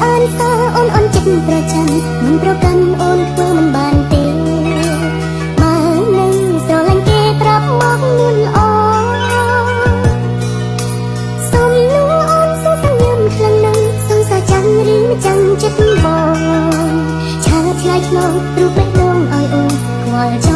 អានសារអូនចិត្តប្រចាំមិនប្រកាន់អូនធ្វើមិនបានទេបើនៅស្រឡាញ់គេប្រាប់មកនួនល្អសុំនឹងអូនសួរសញ្ញាខ្លាំងណាស់សង្សារចាំងឬមិនចាំងចិត្តបងឆាឆ្លើយឆ្លងរូបបេះដូងឲ្យអូនខ្វល់